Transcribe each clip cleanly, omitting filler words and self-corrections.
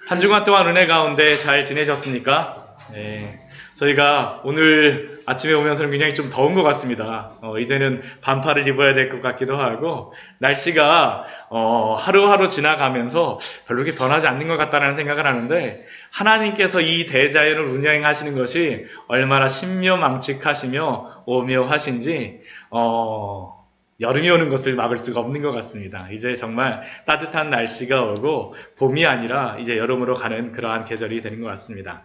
한 주간 동안 은혜 가운데 잘 지내셨습니까? 네. 저희가 오늘 아침에 오면서는 굉장히 좀 더운 것 같습니다. 이제는 반팔을 입어야 될 것 같기도 하고, 날씨가 하루하루 지나가면서 별로 그렇게 변하지 않는 것 같다는 생각을 하는데, 하나님께서 이 대자연을 운영하시는 것이 얼마나 신묘망측하시며 오묘하신지, 여름이 오는 것을 막을 수가 없는 것 같습니다. 이제 정말 따뜻한 날씨가 오고 봄이 아니라 이제 여름으로 가는 그러한 계절이 되는 것 같습니다.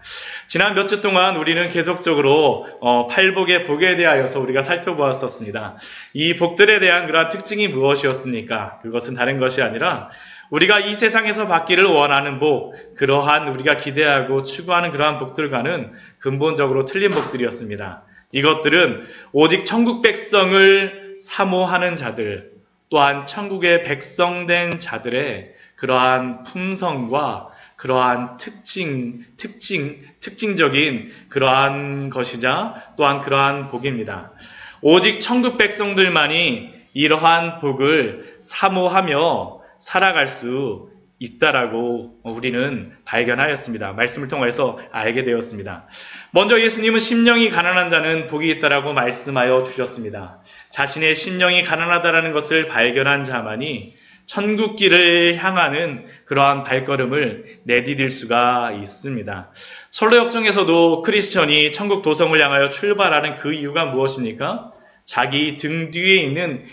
지난 몇 주 동안 우리는 계속적으로 팔복의 복에 대하여서 우리가 살펴보았었습니다. 이 복들에 대한 그러한 특징이 무엇이었습니까? 그것은 다른 것이 아니라 우리가 이 세상에서 받기를 원하는 복, 그러한 우리가 기대하고 추구하는 그러한 복들과는 근본적으로 틀린 복들이었습니다. 이것들은 오직 천국 백성을 사모하는 자들, 또한 천국의 백성된 자들의 그러한 품성과 그러한 특징적인 그러한 것이자 또한 그러한 복입니다. 오직 천국 백성들만이 이러한 복을 사모하며 살아갈 수 있다라고 우리는 발견하였습니다. 말씀을 통해서 알게 되었습니다. 먼저 예수님은 심령이 가난한 자는 복이 있다라고 말씀하여 주셨습니다. 자신의 심령이 가난하다라는 것을 발견한 자만이 천국길을 향하는 그러한 발걸음을 내디딜 수가 있습니다. 철로역정에서도 크리스천이 천국 도성을 향하여 출발하는 그 이유가 무엇입니까? 자기 등 뒤에 있는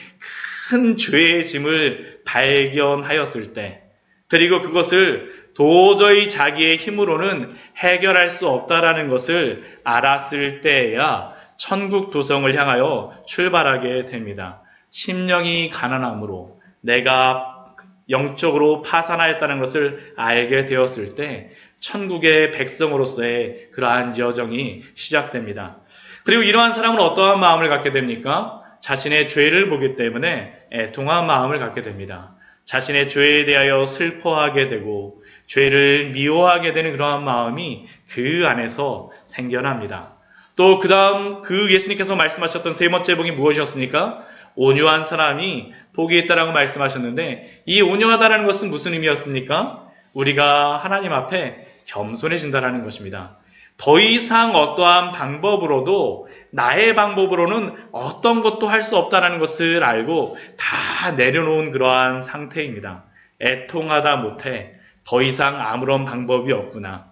큰 죄의 짐을 발견하였을 때, 그리고 그것을 도저히 자기의 힘으로는 해결할 수 없다라는 것을 알았을 때에야 천국 도성을 향하여 출발하게 됩니다. 심령이 가난함으로 내가 영적으로 파산하였다는 것을 알게 되었을 때 천국의 백성으로서의 그러한 여정이 시작됩니다. 그리고 이러한 사람은 어떠한 마음을 갖게 됩니까? 자신의 죄를 보기 때문에 애통한 마음을 갖게 됩니다. 자신의 죄에 대하여 슬퍼하게 되고 죄를 미워하게 되는 그러한 마음이 그 안에서 생겨납니다. 또 그 다음 그 예수님께서 말씀하셨던 세 번째 복이 무엇이었습니까? 온유한 사람이 복이 있다라고 말씀하셨는데, 이 온유하다라는 것은 무슨 의미였습니까? 우리가 하나님 앞에 겸손해진다라는 것입니다. 더 이상 어떠한 방법으로도 나의 방법으로는 어떤 것도 할 수 없다는 것을 알고 다 내려놓은 그러한 상태입니다. 애통하다 못해 더 이상 아무런 방법이 없구나.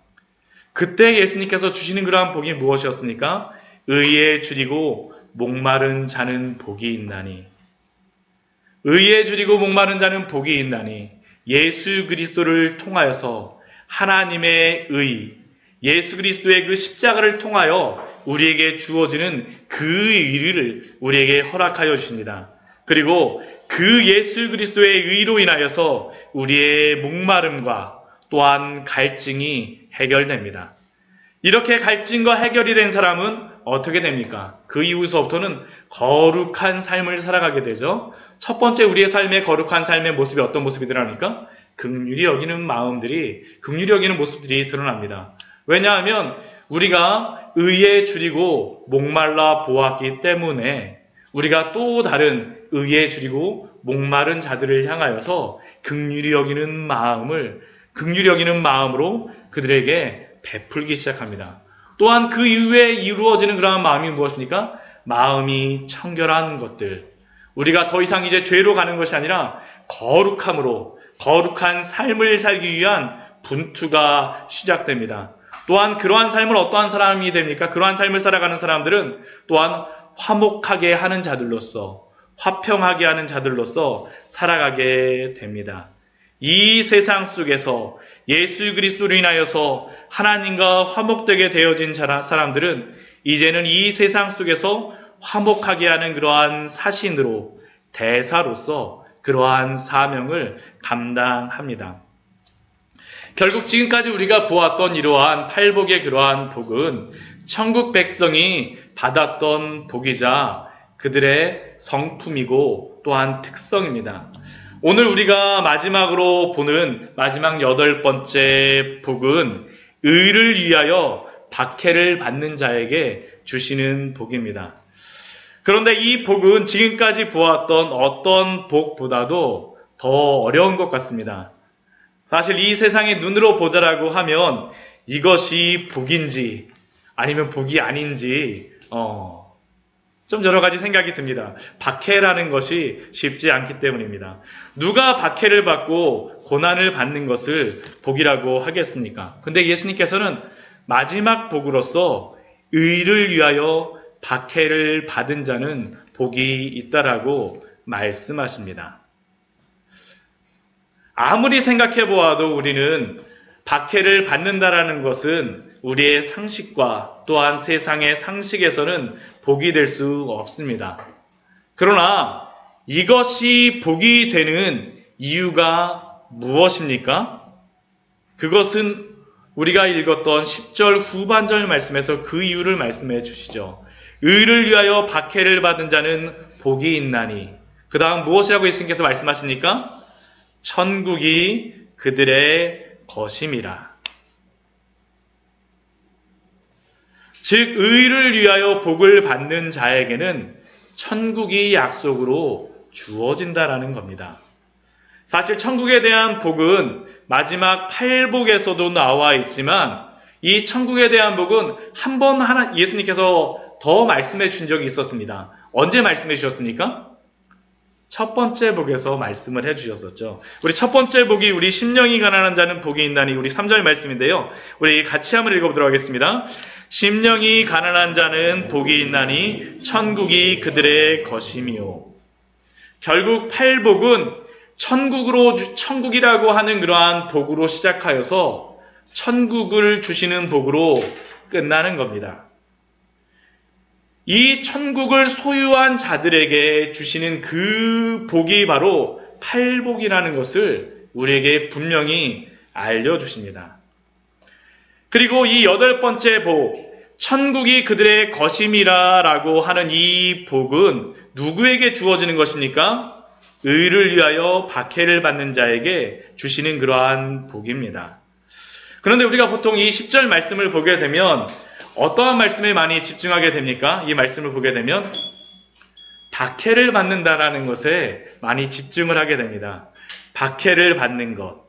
그때 예수님께서 주시는 그러한 복이 무엇이었습니까? 의에 줄이고 목마른 자는 복이 있나니. 의에 줄이고 목마른 자는 복이 있나니. 예수 그리스도를 통하여서 하나님의 의, 예수 그리스도의 그 십자가를 통하여 우리에게 주어지는 그 의를 우리에게 허락하여 주십니다. 그리고 그 예수 그리스도의 의로 인하여서 우리의 목마름과 또한 갈증이 해결됩니다. 이렇게 갈증과 해결이 된 사람은 어떻게 됩니까? 그 이후서부터는 거룩한 삶을 살아가게 되죠. 첫 번째 우리의 삶의 거룩한 삶의 모습이 어떤 모습이 드러납니까? 긍휼히 여기는 마음들이, 긍휼히 여기는 모습들이 드러납니다. 왜냐하면 우리가 의에 줄이고 목말라 보았기 때문에 우리가 또 다른 의에 줄이고 목마른 자들을 향하여서 긍휼히 여기는 마음으로 그들에게 베풀기 시작합니다. 또한 그 이후에 이루어지는 그러한 마음이 무엇입니까? 마음이 청결한 것들. 우리가 더 이상 이제 죄로 가는 것이 아니라 거룩함으로, 거룩한 삶을 살기 위한 분투가 시작됩니다. 또한 그러한 삶을 어떠한 사람이 됩니까? 그러한 삶을 살아가는 사람들은 또한 화목하게 하는 자들로서, 화평하게 하는 자들로서 살아가게 됩니다. 이 세상 속에서 예수 그리스도로 인하여서 하나님과 화목되게 되어진 사람들은 이제는 이 세상 속에서 화목하게 하는 그러한 사신으로, 대사로서 그러한 사명을 감당합니다. 결국 지금까지 우리가 보았던 이러한 팔복의 그러한 복은 천국 백성이 받았던 복이자 그들의 성품이고 또한 특성입니다. 오늘 우리가 마지막으로 보는 마지막 8번째 복은 의를 위하여 박해를 받는 자에게 주시는 복입니다. 그런데 이 복은 지금까지 보았던 어떤 복보다도 더 어려운 것 같습니다. 사실 이 세상의 눈으로 보자라고 하면 이것이 복인지 아니면 복이 아닌지 좀 여러 가지 생각이 듭니다. 박해라는 것이 쉽지 않기 때문입니다. 누가 박해를 받고 고난을 받는 것을 복이라고 하겠습니까? 근데 예수님께서는 마지막 복으로서 의를 위하여 박해를 받은 자는 복이 있다라고 말씀하십니다. 아무리 생각해 보아도 우리는 박해를 받는다라는 것은 우리의 상식과 또한 세상의 상식에서는 복이 될 수 없습니다. 그러나 이것이 복이 되는 이유가 무엇입니까? 그것은 우리가 읽었던 10절 후반절 말씀에서 그 이유를 말씀해 주시죠. 의를 위하여 박해를 받은 자는 복이 있나니. 그 다음 무엇이라고 예수님께서 말씀하십니까? 천국이 그들의 것임이라. 즉 의를 위하여 복을 받는 자에게는 천국이 약속으로 주어진다라는 겁니다. 사실 천국에 대한 복은 마지막 팔복에서도 나와 있지만 이 천국에 대한 복은 한 번 예수님께서 더 말씀해 주신 적이 있었습니다. 언제 말씀해 주셨습니까? 첫 번째 복에서 말씀을 해 주셨었죠. 우리 첫 번째 복이 우리 심령이 가난한 자는 복이 있나니 우리 3절 말씀인데요. 우리 같이 한번 읽어보도록 하겠습니다. 심령이 가난한 자는 복이 있나니 천국이 그들의 것이며. 결국 팔복은 천국이라고 하는 그러한 복으로 시작하여서 천국을 주시는 복으로 끝나는 겁니다. 이 천국을 소유한 자들에게 주시는 그 복이 바로 팔복이라는 것을 우리에게 분명히 알려주십니다. 그리고 이 8번째 복, 천국이 그들의 것임이라라고 하는 이 복은 누구에게 주어지는 것입니까? 의를 위하여 박해를 받는 자에게 주시는 그러한 복입니다. 그런데 우리가 보통 이 10절 말씀을 보게 되면 어떠한 말씀에 많이 집중하게 됩니까? 이 말씀을 보게 되면 박해를 받는다라는 것에 많이 집중을 하게 됩니다. 박해를 받는 것.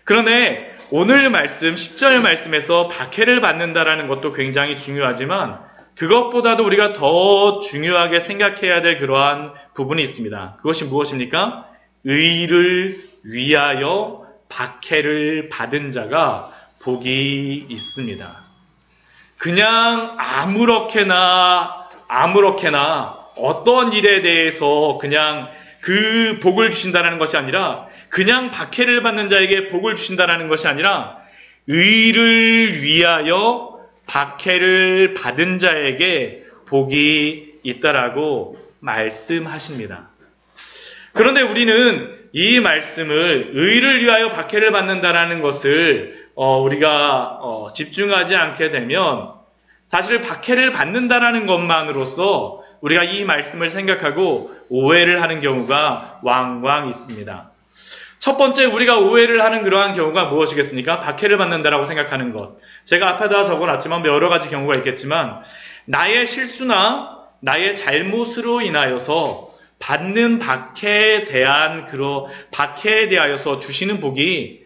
그런데 오늘 말씀 10절 말씀에서 박해를 받는다라는 것도 굉장히 중요하지만 그것보다도 우리가 더 중요하게 생각해야 될 그러한 부분이 있습니다. 그것이 무엇입니까? 의를 위하여 박해를 받은 자가 복이 있습니다. 그냥 아무렇게나 어떤 일에 대해서 그냥 그 복을 주신다는 것이 아니라 그냥 박해를 받는 자에게 복을 주신다는 것이 아니라 의를 위하여 박해를 받은 자에게 복이 있다라고 말씀하십니다. 그런데 우리는 이 말씀을 의를 위하여 박해를 받는다라는 것을 우리가 집중하지 않게 되면 사실 박해를 받는다라는 것만으로서 우리가 이 말씀을 생각하고 오해를 하는 경우가 왕왕 있습니다. 첫 번째 우리가 오해를 하는 그러한 경우가 무엇이겠습니까? 박해를 받는다라고 생각하는 것. 제가 앞에다 적어놨지만 여러 가지 경우가 있겠지만 나의 실수나 나의 잘못으로 인하여서 받는 박해에 대하여서 주시는 복이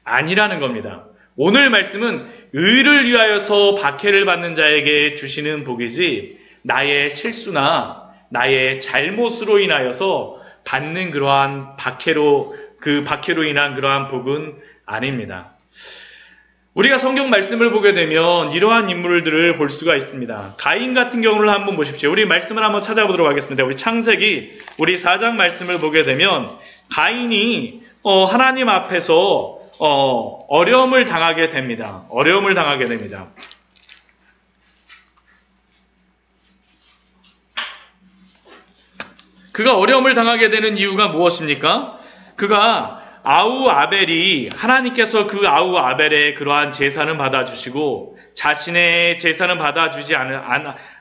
아니라는 겁니다. 오늘 말씀은 의를 위하여서 박해를 받는 자에게 주시는 복이지 나의 실수나 나의 잘못으로 인하여서 받는 그러한 박해로 인한 그러한 복은 아닙니다. 우리가 성경 말씀을 보게 되면 이러한 인물들을 볼 수가 있습니다. 가인 같은 경우를 한번 보십시오. 우리 말씀을 한번 찾아보도록 하겠습니다. 우리 창세기 우리 4장 말씀을 보게 되면 가인이 하나님 앞에서 어려움을 당하게 됩니다. 그가 어려움을 당하게 되는 이유가 무엇입니까? 그가 아우 아벨이 하나님께서 그 아우 아벨의 그러한 제사는 받아주시고 자신의 제사는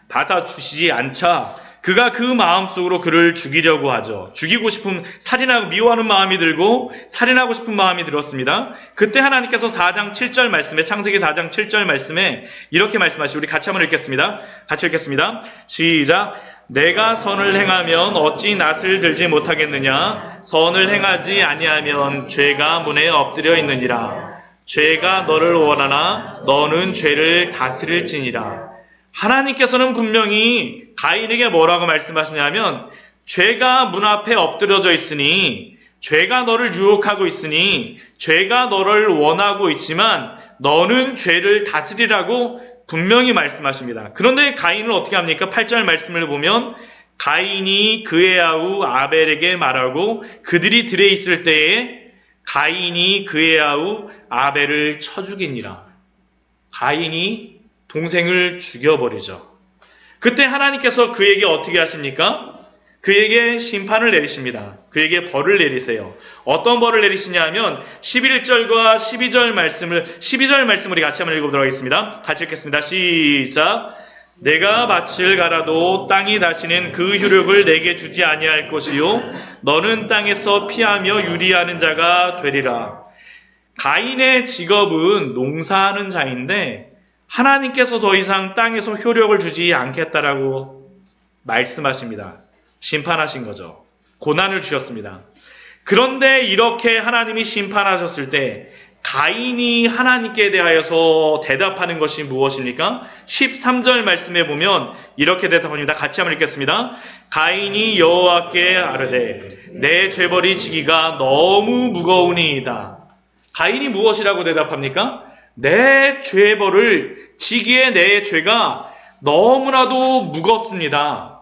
받아주시지 않자 그가 그 마음속으로 그를 죽이려고 하죠. 죽이고 싶은 살인하고 미워하는 마음이 들고 살인하고 싶은 마음이 들었습니다. 그때 하나님께서 4장 7절 말씀에 창세기 4장 7절 말씀에 이렇게 말씀하시고 우리 같이 한번 읽겠습니다. 같이 읽겠습니다. 시작. 내가 선을 행하면 어찌 낫을 들지 못하겠느냐? 선을 행하지 아니하면 죄가 문에 엎드려 있느니라. 죄가 너를 원하나 너는 죄를 다스릴지니라. 하나님께서는 분명히 가인에게 뭐라고 말씀하시냐면, 죄가 문 앞에 엎드려져 있으니, 죄가 너를 유혹하고 있으니, 죄가 너를 원하고 있지만 너는 죄를 다스리라고 분명히 말씀하십니다. 그런데 가인은 어떻게 합니까? 8절 말씀을 보면 가인이 그의 아우 아벨에게 말하고 그들이 들에 있을 때에 가인이 그의 아우 아벨을 쳐 죽이니라. 가인이 동생을 죽여버리죠. 그때 하나님께서 그에게 어떻게 하십니까? 그에게 심판을 내리십니다. 그에게 벌을 내리세요. 어떤 벌을 내리시냐 하면 11절과 12절 말씀을 우리 같이 한번 읽어보도록 하겠습니다. 같이 읽겠습니다. 시작. 내가 밭을 갈아도 땅이 다시는 그 효력을 내게 주지 아니할 것이요 너는 땅에서 피하며 유리하는 자가 되리라. 가인의 직업은 농사하는 자인데 하나님께서 더 이상 땅에서 효력을 주지 않겠다라고 말씀하십니다. 심판하신 거죠. 고난을 주셨습니다. 그런데 이렇게 하나님이 심판하셨을 때 가인이 하나님께 대하여서 대답하는 것이 무엇입니까? 13절 말씀에 보면 이렇게 대답합니다. 같이 한번 읽겠습니다. 가인이 여호와께 아뢰되 내 죄벌이 지기가 너무 무거우니이다. 가인이 무엇이라고 대답합니까? 내 죄벌을 지기에 내 죄가 너무나도 무겁습니다.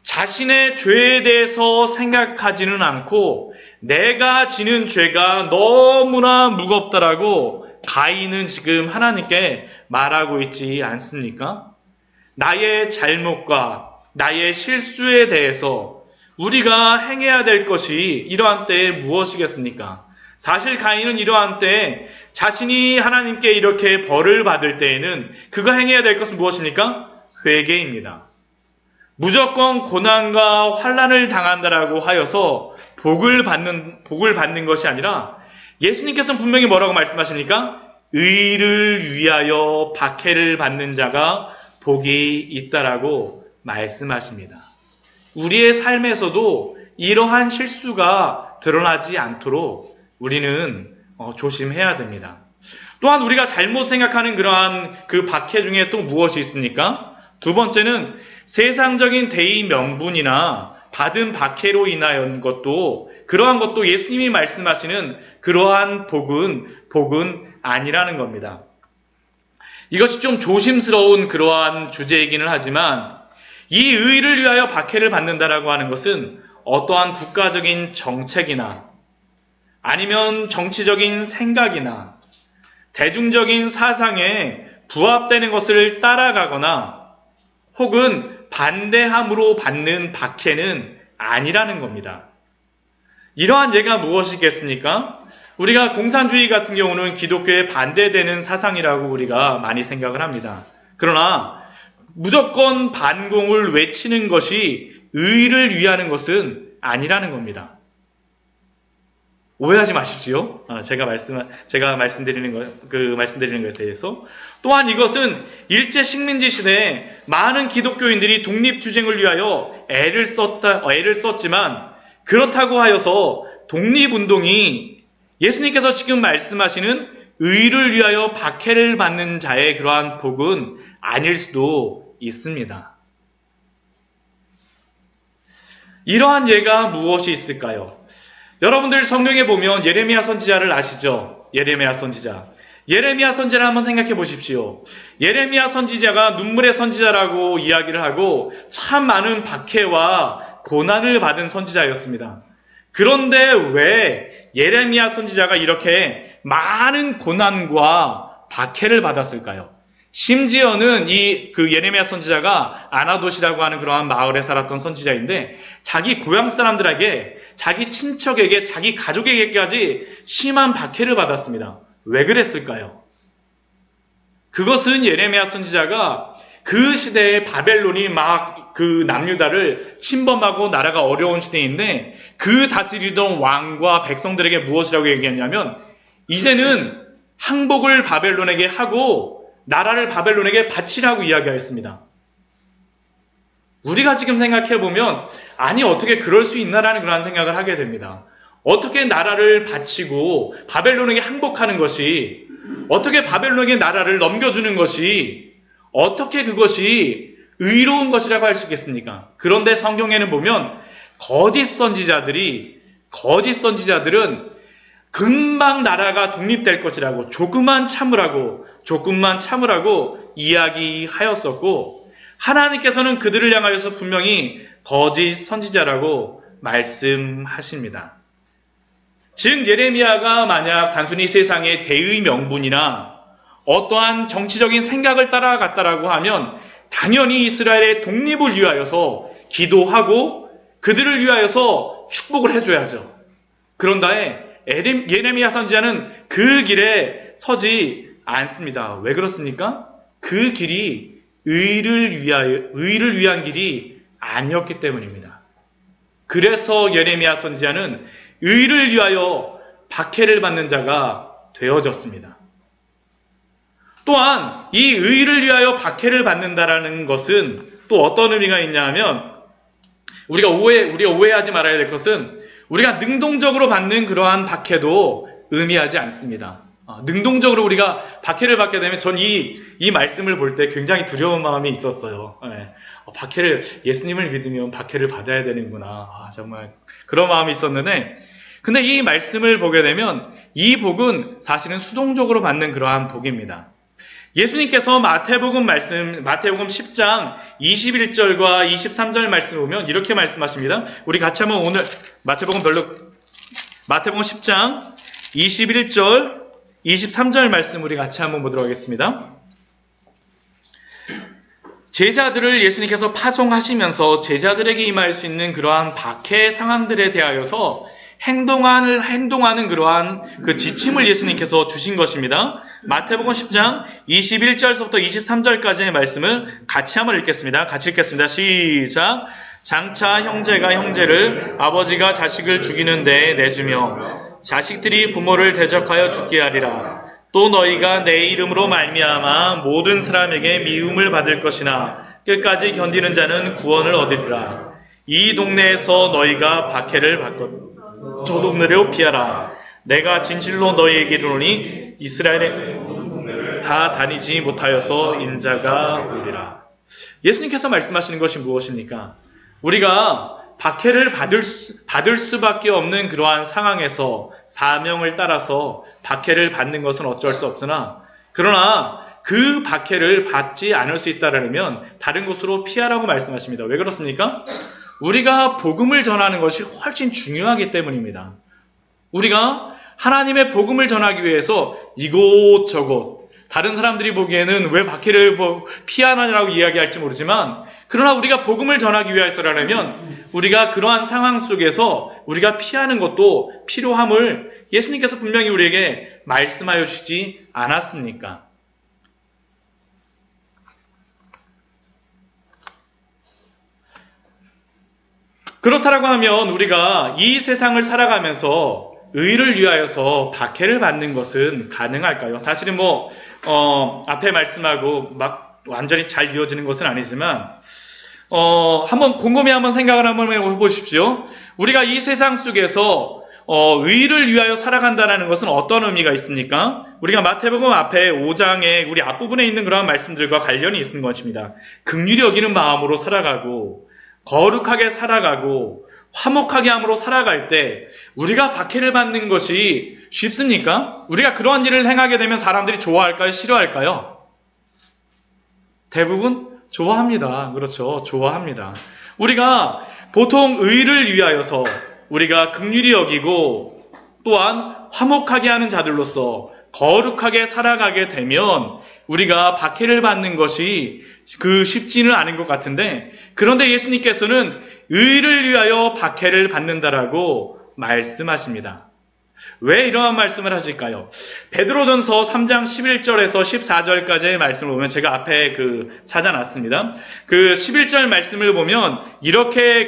자신의 죄에 대해서 생각하지는 않고 내가 지는 죄가 너무나 무겁다라고 가인은 지금 하나님께 말하고 있지 않습니까? 나의 잘못과 나의 실수에 대해서 우리가 행해야 될 것이 이러한 때에 무엇이겠습니까? 사실 가인은 이러한 때에 자신이 하나님께 이렇게 벌을 받을 때에는 그가 행해야 될 것은 무엇입니까? 회개입니다. 무조건 고난과 환난을 당한다라고 하여서 복을 받는 것이 아니라 예수님께서는 분명히 뭐라고 말씀하십니까? 의를 위하여 박해를 받는 자가 복이 있다라고 말씀하십니다. 우리의 삶에서도 이러한 실수가 드러나지 않도록 우리는 조심해야 됩니다. 또한 우리가 잘못 생각하는 그러한 그 박해 중에 또 무엇이 있습니까? 두 번째는 세상적인 대의 명분이나 받은 박해로 인하여 그러한 것도 예수님이 말씀하시는 그러한 복은 아니라는 겁니다. 이것이 좀 조심스러운 그러한 주제이기는 하지만 이 의를 위하여 박해를 받는다라고 하는 것은 어떠한 국가적인 정책이나 아니면 정치적인 생각이나 대중적인 사상에 부합되는 것을 따라가거나 혹은 반대함으로 받는 박해는 아니라는 겁니다. 이러한 예가 무엇이겠습니까? 우리가 공산주의 같은 경우는 기독교에 반대되는 사상이라고 우리가 많이 생각을 합니다. 그러나 무조건 반공을 외치는 것이 의를 위하는 것은 아니라는 겁니다. 오해하지 마십시오. 제가 말씀드리는 것에 대해서. 또한 이것은 일제 식민지 시대에 많은 기독교인들이 독립투쟁을 위하여 애를 썼지만 그렇다고 하여서 독립운동이 예수님께서 지금 말씀하시는 의를 위하여 박해를 받는 자의 그러한 복은 아닐 수도 있습니다. 이러한 예가 무엇이 있을까요? 여러분들 성경에 보면 예레미야 선지자를 아시죠? 예레미야 선지자를 한번 생각해 보십시오. 예레미야 선지자가 눈물의 선지자라고 이야기를 하고 참 많은 박해와 고난을 받은 선지자였습니다. 그런데 왜 예레미야 선지자가 이렇게 많은 고난과 박해를 받았을까요? 심지어는 그 예레미야 선지자가 아나돗이라고 하는 그러한 마을에 살았던 선지자인데 자기 고향 사람들에게, 자기 친척에게, 자기 가족에게까지 심한 박해를 받았습니다. 왜 그랬을까요? 그것은 예레미야 선지자가 그 시대에 바벨론이 막 그 남유다를 침범하고 나라가 어려운 시대인데 그 다스리던 왕과 백성들에게 무엇이라고 얘기했냐면 이제는 항복을 바벨론에게 하고 나라를 바벨론에게 바치라고 이야기하였습니다. 우리가 지금 생각해보면 아니 어떻게 그럴 수 있나라는 그런 생각을 하게 됩니다. 어떻게 나라를 바치고 바벨론에게 항복하는 것이, 어떻게 바벨론에게 나라를 넘겨주는 것이, 어떻게 그것이 의로운 것이라고 할 수 있겠습니까? 그런데 성경에는 보면 거짓 선지자들은 금방 나라가 독립될 것이라고 조금만 참으라고 이야기하였었고, 하나님께서는 그들을 향하여서 분명히 거짓 선지자라고 말씀하십니다. 즉 예레미야가 만약 단순히 세상의 대의 명분이나 어떠한 정치적인 생각을 따라갔다라고 하면 당연히 이스라엘의 독립을 위하여서 기도하고 그들을 위하여서 축복을 해줘야죠. 그런데 예레미야 선지자는 그 길에 서지 않습니다. 왜 그렇습니까? 그 길이 의를 위한 길이 아니었기 때문입니다. 그래서 예레미야 선지자는 의를 위하여 박해를 받는 자가 되어졌습니다. 또한 이 의를 위하여 박해를 받는다라는 것은 또 어떤 의미가 있냐 하면, 우리가 오해하지 말아야 될 것은 우리가 능동적으로 받는 그러한 박해도 의미하지 않습니다. 능동적으로 우리가 박해를 받게 되면 전 이 말씀을 볼 때 굉장히 두려운 마음이 있었어요. 박해를, 예수님을 믿으면 박해를 받아야 되는구나. 정말 그런 마음이 있었는데, 근데 이 말씀을 보게 되면 이 복은 사실은 수동적으로 받는 그러한 복입니다. 예수님께서 마태복음 10장 21절과 23절 말씀을 보면 이렇게 말씀하십니다. 우리 같이 한번 오늘 마태복음 10장 21절 23절 말씀 우리 같이 한번 보도록 하겠습니다. 제자들을 예수님께서 파송하시면서 제자들에게 임할 수 있는 그러한 박해 상황들에 대하여서 행동하는 그러한 그 지침을 예수님께서 주신 것입니다. 마태복음 10장 21절서부터 23절까지의 말씀을 같이 한번 읽겠습니다. 같이 읽겠습니다. 시작. 장차 형제가 형제를, 아버지가 자식을 죽이는 데에 내주며 자식들이 부모를 대적하여 죽게 하리라. 또 너희가 내 이름으로 말미암아 모든 사람에게 미움을 받을 것이나 끝까지 견디는 자는 구원을 얻으리라. 이 동네에서 너희가 박해를 받고 저 동네로 피하라. 내가 진실로 너희에게 이르노니 이스라엘에 다 다니지 못하여서 인자가 오리라. 예수님께서 말씀하시는 것이 무엇입니까? 우리가 박해를 받을 수밖에 없는 그러한 상황에서 사명을 따라서 박해를 받는 것은 어쩔 수 없으나, 그러나 그 박해를 받지 않을 수 있다면 다른 곳으로 피하라고 말씀하십니다. 왜 그렇습니까? 우리가 복음을 전하는 것이 훨씬 중요하기 때문입니다. 우리가 하나님의 복음을 전하기 위해서 이곳저곳, 다른 사람들이 보기에는 왜 박해를 피하느냐고 이야기할지 모르지만, 그러나 우리가 복음을 전하기 위해서라면 우리가 그러한 상황 속에서 우리가 피하는 것도 필요함을 예수님께서 분명히 우리에게 말씀하여 주시지 않았습니까? 그렇다라고 하면 우리가 이 세상을 살아가면서 의를 위하여서 박해를 받는 것은 가능할까요? 사실은 앞에 말씀하고 막 완전히 잘 이어지는 것은 아니지만, 한번 곰곰이 한번 생각을 한번 해보십시오. 우리가 이 세상 속에서 의를 위하여 살아간다는 것은 어떤 의미가 있습니까? 우리가 마태복음 앞에 5장에 우리 앞부분에 있는 그런 말씀들과 관련이 있는 것입니다. 긍휼히 여기는 마음으로 살아가고 거룩하게 살아가고 화목하게 함으로 살아갈 때 우리가 박해를 받는 것이 쉽습니까? 우리가 그러한 일을 행하게 되면 사람들이 좋아할까요? 싫어할까요? 대부분 좋아합니다. 그렇죠. 좋아합니다. 우리가 보통 의를 위하여서 우리가 긍휼히 여기고 또한 화목하게 하는 자들로서 거룩하게 살아가게 되면 우리가 박해를 받는 것이 쉽지는 않은 것 같은데, 그런데 예수님께서는 의를 위하여 박해를 받는다라고 말씀하십니다. 왜 이러한 말씀을 하실까요? 베드로전서 3장 11절에서 14절까지의 말씀을 보면, 제가 앞에 찾아놨습니다. 그 11절 말씀을 보면 이렇게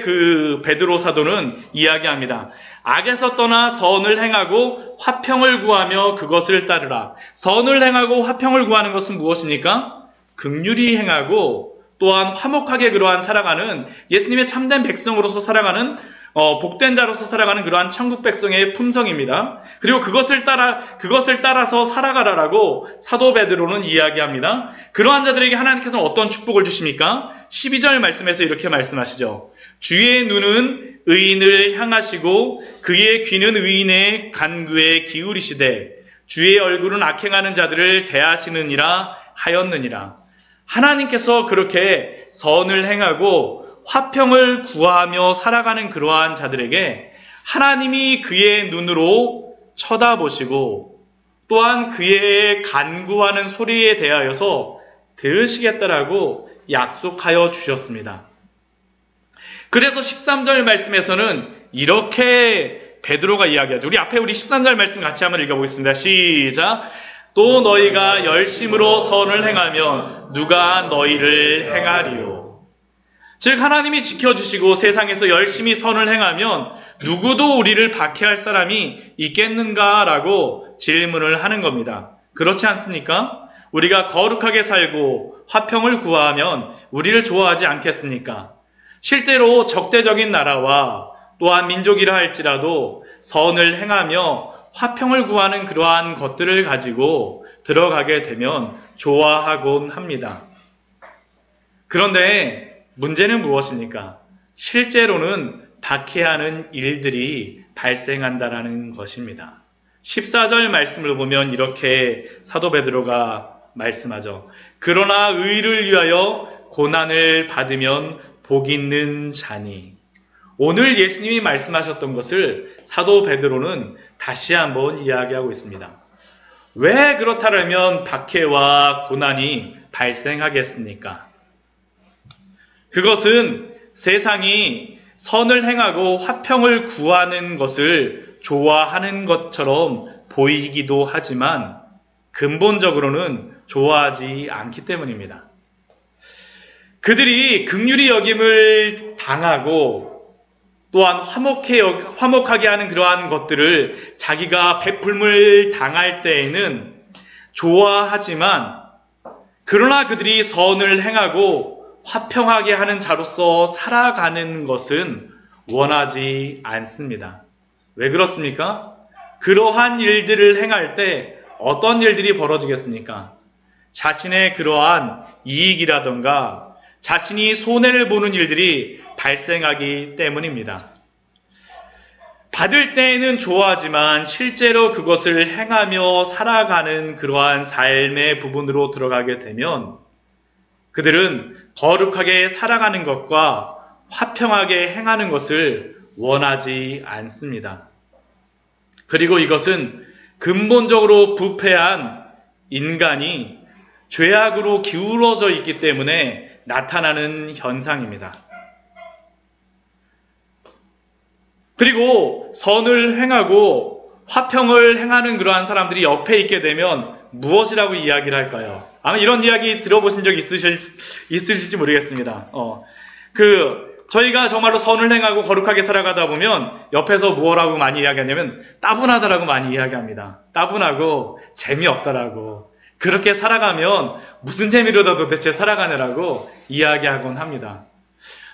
베드로 사도는 이야기합니다. 악에서 떠나 선을 행하고 화평을 구하며 그것을 따르라. 선을 행하고 화평을 구하는 것은 무엇입니까? 긍휼히 행하고 또한 화목하게 그러한 살아가는 예수님의 참된 백성으로서 살아가는 복된 자로서 살아가는 그러한 천국 백성의 품성입니다. 그리고 그것을 따라서 살아가라라고 사도 베드로는 이야기합니다. 그러한 자들에게 하나님께서는 어떤 축복을 주십니까? 12절 말씀에서 이렇게 말씀하시죠. 주의 눈은 의인을 향하시고 그의 귀는 의인의 간구에 기울이시되 주의 얼굴은 악행하는 자들을 대하시느니라 하였느니라. 하나님께서 그렇게 선을 행하고 화평을 구하며 살아가는 그러한 자들에게 하나님이 그의 눈으로 쳐다보시고 또한 그의 간구하는 소리에 대하여서 들으시겠다라고 약속하여 주셨습니다. 그래서 13절 말씀에서는 이렇게 베드로가 이야기하죠. 우리 13절 말씀 같이 한번 읽어보겠습니다. 시작! 또 너희가 열심으로 선을 행하면 누가 너희를 행하리요. 즉 하나님이 지켜주시고 세상에서 열심히 선을 행하면 누구도 우리를 박해할 사람이 있겠는가라고 질문을 하는 겁니다. 그렇지 않습니까? 우리가 거룩하게 살고 화평을 구하면 우리를 좋아하지 않겠습니까? 실제로 적대적인 나라와 또한 민족이라 할지라도 선을 행하며 화평을 구하는 그러한 것들을 가지고 들어가게 되면 좋아하곤 합니다. 그런데 문제는 무엇입니까? 실제로는 박해하는 일들이 발생한다라는 것입니다. 14절 말씀을 보면 이렇게 사도 베드로가 말씀하죠. 그러나 의를 위하여 고난을 받으면 복 있는 자니. 오늘 예수님이 말씀하셨던 것을 사도 베드로는 다시 한번 이야기하고 있습니다. 왜 그렇다면 박해와 고난이 발생하겠습니까? 그것은 세상이 선을 행하고 화평을 구하는 것을 좋아하는 것처럼 보이기도 하지만 근본적으로는 좋아하지 않기 때문입니다. 그들이 긍휼히 여김을 당하고 또한 화목하게 하는 그러한 것들을 자기가 베풀물 당할 때에는 좋아하지만 그러나 그들이 선을 행하고 화평하게 하는 자로서 살아가는 것은 원하지 않습니다. 왜 그렇습니까? 그러한 일들을 행할 때 어떤 일들이 벌어지겠습니까? 자신의 그러한 이익이라던가 자신이 손해를 보는 일들이 발생하기 때문입니다. 받을 때에는 좋아하지만 실제로 그것을 행하며 살아가는 그러한 삶의 부분으로 들어가게 되면 그들은 거룩하게 살아가는 것과 화평하게 행하는 것을 원하지 않습니다. 그리고 이것은 근본적으로 부패한 인간이 죄악으로 기울어져 있기 때문에 나타나는 현상입니다. 그리고 선을 행하고 화평을 행하는 그러한 사람들이 옆에 있게 되면 무엇이라고 이야기를 할까요? 아마 이런 이야기 들어보신 적 있으실지 모르겠습니다. 저희가 정말로 선을 행하고 거룩하게 살아가다 보면 옆에서 무엇라고 많이 이야기하냐면 따분하다라고 많이 이야기합니다. 따분하고 재미없다라고. 그렇게 살아가면 무슨 재미로다 도대체 살아가느라고 이야기하곤 합니다.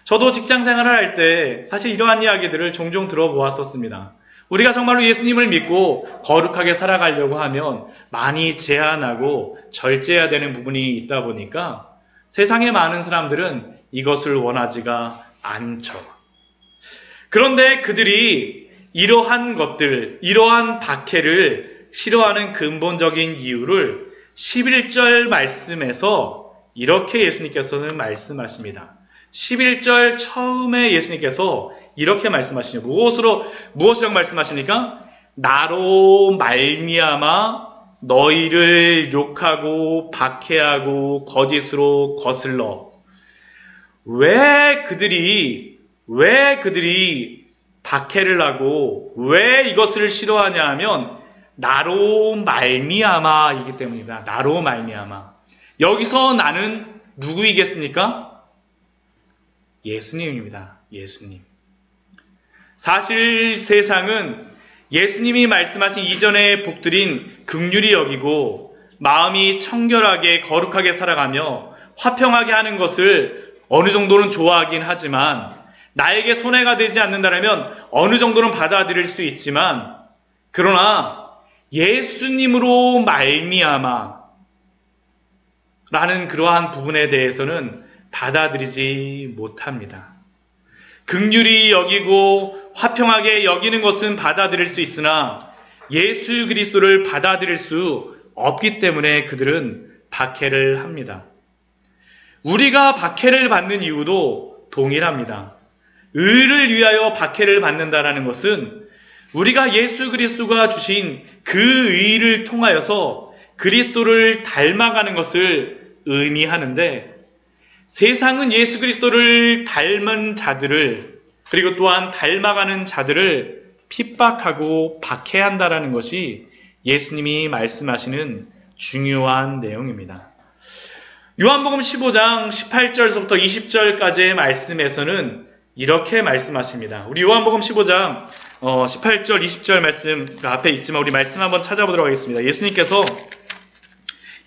저도 직장 생활을 할 때 사실 이러한 이야기들을 종종 들어보았었습니다. 우리가 정말로 예수님을 믿고 거룩하게 살아가려고 하면 많이 제한하고 절제해야 되는 부분이 있다 보니까 세상의 많은 사람들은 이것을 원하지가 않죠. 그런데 그들이 이러한 것들, 이러한 박해를 싫어하는 근본적인 이유를 11절 말씀에서 이렇게 예수님께서는 말씀하십니다. 11절 처음에 예수님께서 이렇게 말씀하시죠. 무엇이라고 말씀하십니까? 나로 말미암아 너희를 욕하고 박해하고 거짓으로 거슬러. 왜 그들이 박해를 하고 왜 이것을 싫어하냐 하면 나로 말미암아이기 때문입니다. 나로 말미암아. 여기서 나는 누구이겠습니까? 예수님입니다. 예수님. 사실 세상은 예수님이 말씀하신 이전의 복들인 긍휼히 여기고 마음이 청결하게 거룩하게 살아가며 화평하게 하는 것을 어느 정도는 좋아하긴 하지만 나에게 손해가 되지 않는다면 어느 정도는 받아들일 수 있지만 그러나 예수님으로 말미암아 라는 그러한 부분에 대해서는 받아들이지 못합니다. 긍휼히 여기고 화평하게 여기는 것은 받아들일 수 있으나 예수 그리스도를 받아들일 수 없기 때문에 그들은 박해를 합니다. 우리가 박해를 받는 이유도 동일합니다. 의를 위하여 박해를 받는다라는 것은 우리가 예수 그리스도가 주신 그 의를 통하여서 그리스도를 닮아가는 것을 의미하는데 세상은 예수 그리스도를 닮은 자들을 그리고 또한 닮아가는 자들을 핍박하고 박해한다라는 것이 예수님이 말씀하시는 중요한 내용입니다. 요한복음 15장 18절서부터 20절까지의 말씀에서는 이렇게 말씀하십니다. 우리 요한복음 15장 18절, 20절 말씀가 앞에 있지만 우리 말씀 한번 찾아보도록 하겠습니다. 예수님께서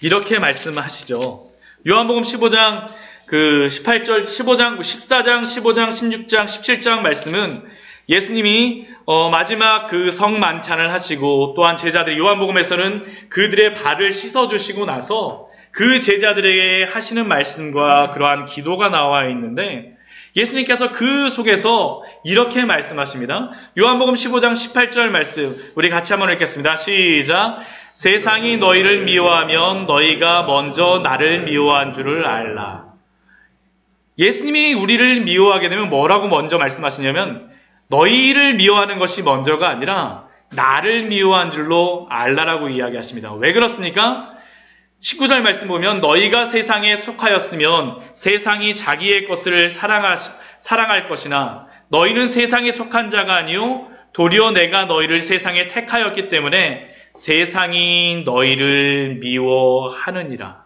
이렇게 말씀하시죠. 요한복음 15장 14장, 15장, 16장, 17장 말씀은 예수님이 마지막 그 성만찬을 하시고 또한 제자들 요한복음에서는 그들의 발을 씻어주시고 나서 그 제자들에게 하시는 말씀과 그러한 기도가 나와 있는데 예수님께서 그 속에서 이렇게 말씀하십니다. 요한복음 15장 18절 말씀 우리 같이 한번 읽겠습니다. 시작. 세상이 너희를 미워하면 너희가 먼저 나를 미워한 줄을 알라. 예수님이 우리를 미워하게 되면 뭐라고 먼저 말씀하시냐면 너희를 미워하는 것이 먼저가 아니라 나를 미워한 줄로 알라라고 이야기하십니다. 왜 그렇습니까? 19절 말씀 보면 너희가 세상에 속하였으면 세상이 자기의 것을 사랑할 것이나 너희는 세상에 속한 자가 아니요 도리어 내가 너희를 세상에 택하였기 때문에 세상이 너희를 미워하느니라.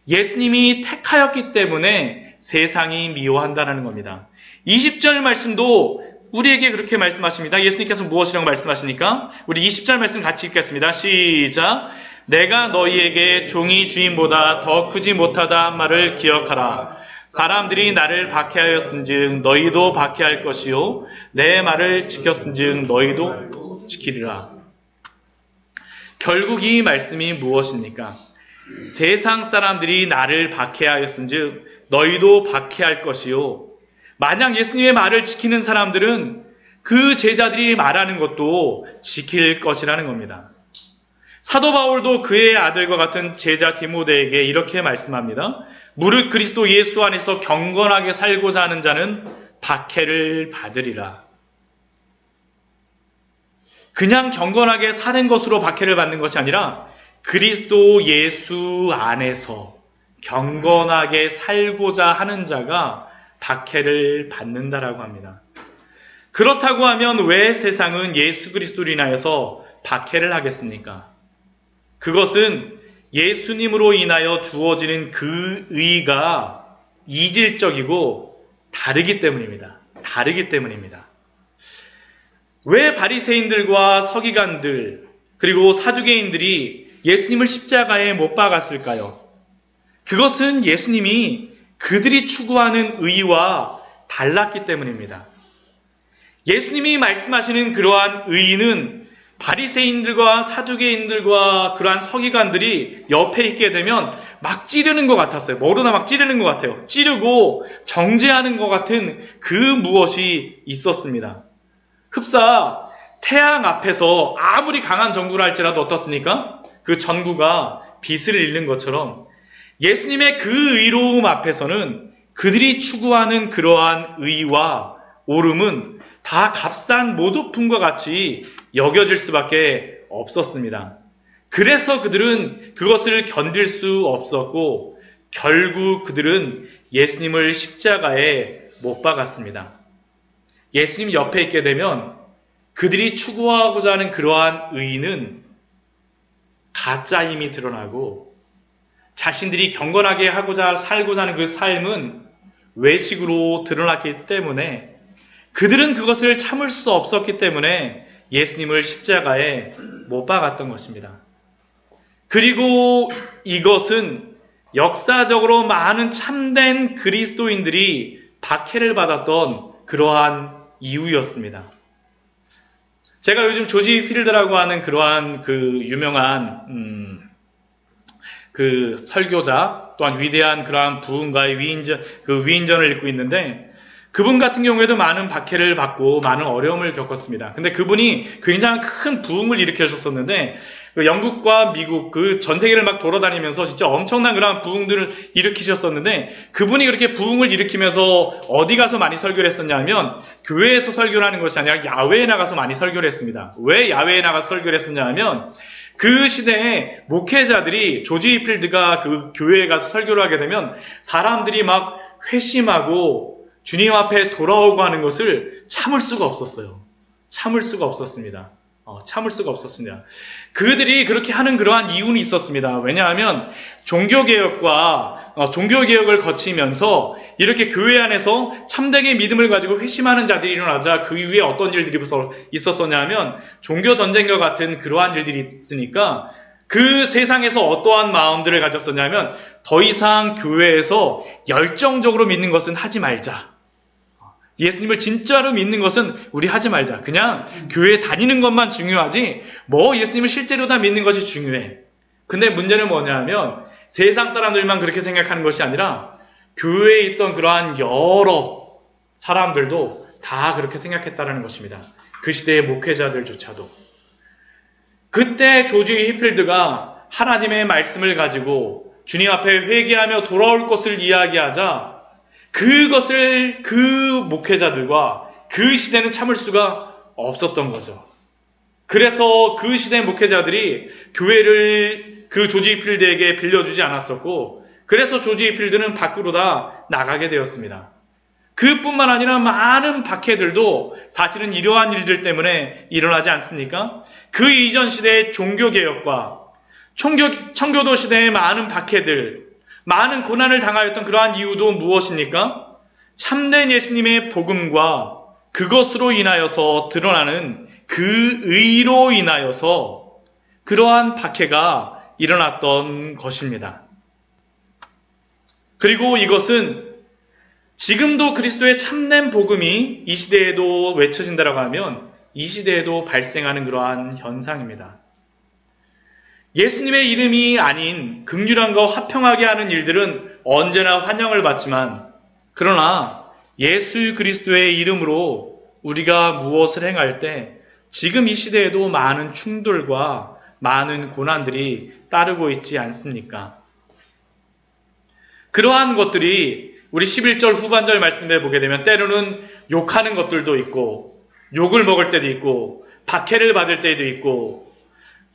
예수님이 택하였기 때문에 세상이 미워한다는 겁니다. 20절 말씀도 우리에게 그렇게 말씀하십니다. 예수님께서 무엇이라고 말씀하십니까? 우리 20절 말씀 같이 읽겠습니다. 시작. 내가 너희에게 종이 주인보다 더 크지 못하다 한 말을 기억하라. 사람들이 나를 박해하였은즉 너희도 박해할 것이요 내 말을 지켰은즉 너희도 지키리라. 결국 이 말씀이 무엇입니까? 세상 사람들이 나를 박해하였은즉 너희도 박해할 것이요. 만약 예수님의 말을 지키는 사람들은 그 제자들이 말하는 것도 지킬 것이라는 겁니다. 사도 바울도 그의 아들과 같은 제자 디모데에게 이렇게 말씀합니다. 무릇 그리스도 예수 안에서 경건하게 살고자 하는 자는 박해를 받으리라. 그냥 경건하게 사는 것으로 박해를 받는 것이 아니라 그리스도 예수 안에서 경건하게 살고자 하는 자가 박해를 받는다라고 합니다. 그렇다고 하면 왜 세상은 예수 그리스도로 인하여서 박해를 하겠습니까? 그것은 예수님으로 인하여 주어지는 그 의가 이질적이고 다르기 때문입니다. 왜 바리새인들과 서기관들 그리고 사두개인들이 예수님을 십자가에 못 박았을까요? 그것은 예수님이 그들이 추구하는 의와 달랐기 때문입니다. 예수님이 말씀하시는 그러한 의는 바리새인들과 사두개인들과 그러한 서기관들이 옆에 있게 되면 막 찌르는 것 같았어요. 뭐로나 막 찌르는 것 같아요. 찌르고 정죄하는 것 같은 그 무엇이 있었습니다. 흡사 태양 앞에서 아무리 강한 전구를 할지라도 어떻습니까? 그 전구가 빛을 잃는 것처럼 예수님의 그 의로움 앞에서는 그들이 추구하는 그러한 의와 옳음은 다 값싼 모조품과 같이 여겨질 수밖에 없었습니다. 그래서 그들은 그것을 견딜 수 없었고 결국 그들은 예수님을 십자가에 못 박았습니다. 예수님 옆에 있게 되면 그들이 추구하고자 하는 그러한 의는 가짜임이 드러나고 자신들이 경건하게 살고자 하는 그 삶은 외식으로 드러났기 때문에 그들은 그것을 참을 수 없었기 때문에 예수님을 십자가에 못 박았던 것입니다. 그리고 이것은 역사적으로 많은 참된 그리스도인들이 박해를 받았던 그러한 이유였습니다. 제가 요즘 조지 필드라고 하는 그러한 그 유명한 그 설교자, 또한 위대한 그러한 부흥가의 위인전을 읽고 있는데, 그분 같은 경우에도 많은 박해를 받고 많은 어려움을 겪었습니다. 근데 그분이 굉장히 큰 부흥을 일으키셨었는데, 영국과 미국 그 전 세계를 막 돌아다니면서 진짜 엄청난 그런 부흥들을 일으키셨었는데, 그분이 그렇게 부흥을 일으키면서 어디 가서 많이 설교를 했었냐면 교회에서 설교를 하는 것이 아니라 야외에 나가서 많이 설교를 했습니다. 왜 야외에 나가서 설교를 했었냐 하면, 그 시대에 목회자들이 조지 필드가 그 교회에 가서 설교를 하게 되면 사람들이 막 회심하고 주님 앞에 돌아오고 하는 것을 참을 수가 없었어요. 참을 수가 없었습니다. 참을 수가 없었습니다. 그들이 그렇게 하는 그러한 이유는 있었습니다. 왜냐하면 종교개혁을 거치면서 이렇게 교회 안에서 참되게 믿음을 가지고 회심하는 자들이 일어나자 그 이후에 어떤 일들이 있었었냐면 종교전쟁과 같은 그러한 일들이 있으니까 그 세상에서 어떠한 마음들을 가졌었냐면 더 이상 교회에서 열정적으로 믿는 것은 하지 말자. 예수님을 진짜로 믿는 것은 우리 하지 말자. 그냥 교회에 다니는 것만 중요하지 뭐 예수님을 실제로 다 믿는 것이 중요해. 근데 문제는 뭐냐 하면 세상 사람들만 그렇게 생각하는 것이 아니라 교회에 있던 그러한 여러 사람들도 다 그렇게 생각했다는 것입니다. 그 시대의 목회자들조차도. 그때 조지 휘필드가 하나님의 말씀을 가지고 주님 앞에 회개하며 돌아올 것을 이야기하자 그것을 그 목회자들과 그 시대는 참을 수가 없었던 거죠. 그래서 그 시대 목회자들이 교회를 그 조지 휘필드에게 빌려주지 않았었고, 그래서 조지 휘필드는 밖으로 다 나가게 되었습니다. 그뿐만 아니라 많은 박해들도 사실은 이러한 일들 때문에 일어나지 않습니까? 그 이전 시대의 종교개혁과 청교도 시대의 많은 박해들, 많은 고난을 당하였던 그러한 이유도 무엇입니까? 참된 예수님의 복음과 그것으로 인하여서 드러나는 그 의로 인하여서 그러한 박해가 일어났던 것입니다. 그리고 이것은 지금도 그리스도의 참된 복음이 이 시대에도 외쳐진다라고 하면 이 시대에도 발생하는 그러한 현상입니다. 예수님의 이름이 아닌 긍휼함과 화평하게 하는 일들은 언제나 환영을 받지만, 그러나 예수 그리스도의 이름으로 우리가 무엇을 행할 때 지금 이 시대에도 많은 충돌과 많은 고난들이 따르고 있지 않습니까? 그러한 것들이 우리 11절 후반절 말씀에 보게 되면 때로는 욕하는 것들도 있고, 욕을 먹을 때도 있고, 박해를 받을 때도 있고,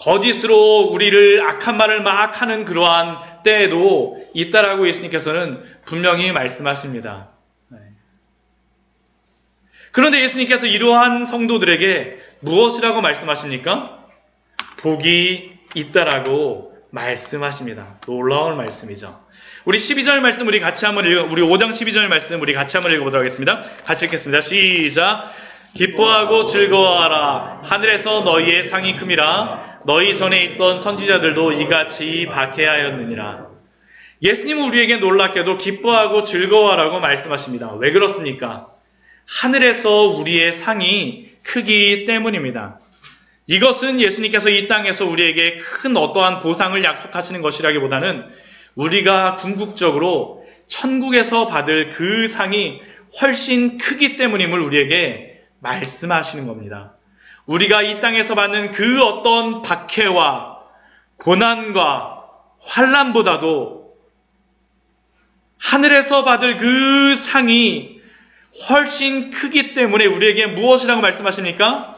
거짓으로 우리를 악한 말을 막 하는 그러한 때에도 있다라고 예수님께서는 분명히 말씀하십니다. 그런데 예수님께서 이러한 성도들에게 무엇이라고 말씀하십니까? 복이 있다라고 말씀하십니다. 놀라운 말씀이죠. 우리 12절 말씀 우리 5장 12절 말씀 우리 같이 한번 읽어보도록 하겠습니다. 같이 읽겠습니다. 시작. 기뻐하고 즐거워하라. 하늘에서 너희의 상이 큼이라. 너희 전에 있던 선지자들도 이같이 박해하였느니라. 예수님은 우리에게 놀랍게도 기뻐하고 즐거워하라고 말씀하십니다. 왜 그렇습니까? 하늘에서 우리의 상이 크기 때문입니다. 이것은 예수님께서 이 땅에서 우리에게 큰 어떠한 보상을 약속하시는 것이라기보다는 우리가 궁극적으로 천국에서 받을 그 상이 훨씬 크기 때문임을 우리에게 말씀하시는 겁니다. 우리가 이 땅에서 받는 그 어떤 박해와 고난과 환난보다도 하늘에서 받을 그 상이 훨씬 크기 때문에 우리에게 무엇이라고 말씀하십니까?